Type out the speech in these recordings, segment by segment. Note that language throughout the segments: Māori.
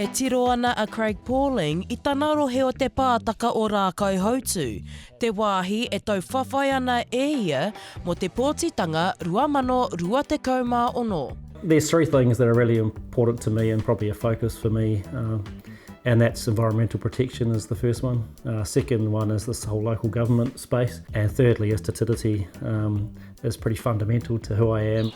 E tiro ana a Craig Pauling I tana rohe o Te Pātaka o Rākaihautū. Te wāhi e tau whawhai ana e ia mo te pōtitanga 2026. There's three things that are really important to me and probably a focus for me, and that's environmental protection is the first one. Second one is this whole local government space, and thirdly is Te Tiriti is pretty fundamental to who I am.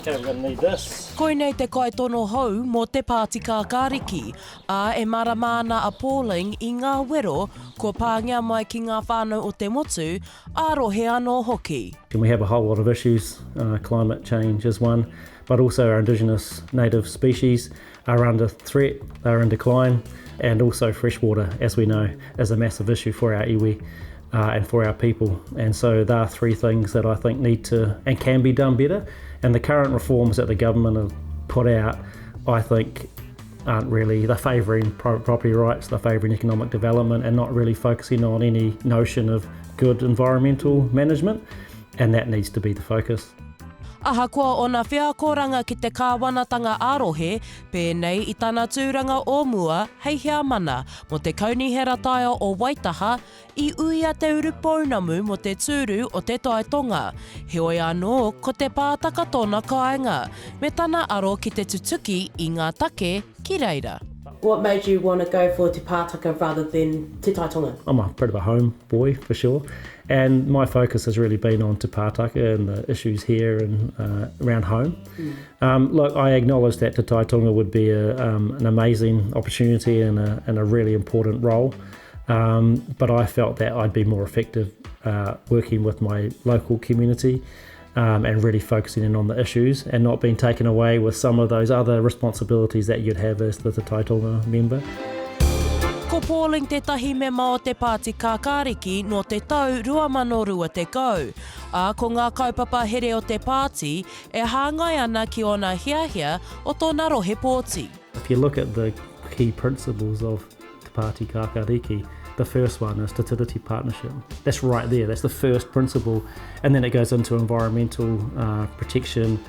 Okay, we're going to need this. Koinei te kaitono hōu mo Te Pāti Kākāriki, a e maramana a Pauling I ngā wero ko pāngia mai ki ngā whānau o te motu, ā-rohe anō hoki. And we have a whole lot of issues. Climate change is one, but also our indigenous native species are under threat, they're in decline, and also freshwater, as we know, is a massive issue for our iwi and for our people. And so there are three things that I think need to and can be done better. And the current reforms that the government have put out, I think, aren't really, they're favouring property rights, they're favouring economic development and not really focusing on any notion of good environmental management, and that needs to be the focus. Aha kua ona whiakoranga ki te Kāwanatanga-ā-rohe, pēnei I tana tūranga o mua hei hea mana mo te kaunihera taiao o Waitaha I uia te urupounamu mo te tūru o te Taitonga. Heoi anō ko te Pātaka tōna kāinga, me tana aro ki te tutuki I ngā take ki reira. What made you want to go for Te Pātaka rather than Te Taitonga? I'm a bit of a home boy for sure, and my focus has really been on Te Pātaka and the issues here and around home. Look, I acknowledge that Te Taitonga would be an amazing opportunity and a really important role, but I felt that I'd be more effective working with my local community and really focusing in on the issues and not being taken away with some of those other responsibilities that you'd have as the Taitonga member. Ko Pauling te tahi mema o Te Pāti Kākāriki no te tau 2020. A ko ngā kaupapa here o te Pāti e hāngai ana ki ona hiahia o tōna rohe pōti. If you look at the key principles of Te Pāti Kākāriki, the first one is Te Tiriti partnership. That's right there, that's the first principle. And then it goes into environmental protection,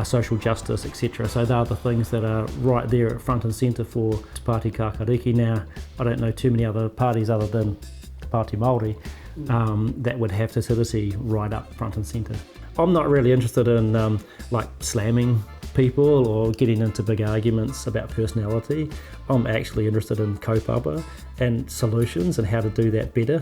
social justice, etc. So they are the things that are right there at front and centre for Te Pāti Kākāriki. Now, I don't know too many other parties other than Te Pāti Māori that would have Te Tiriti right up front and centre. I'm not really interested in like slamming people or getting into big arguments about personality. I'm actually interested in kaupapa and solutions and how to do that better.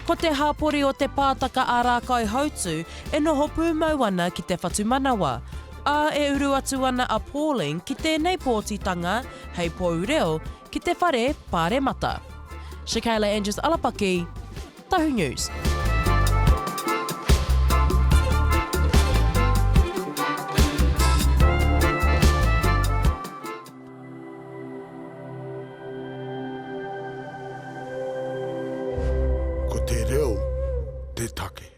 Ko te hāpori o Te Pātaka a Rākaihautū e noho pūmau ana ki te whatumanawa. A e uru atu ana a Pauling ki tēnei pōtitanga hei pōureo ki te whare pāremata. Shakaila Andrews Alapaki, Tahu News. Ko te reo, te take.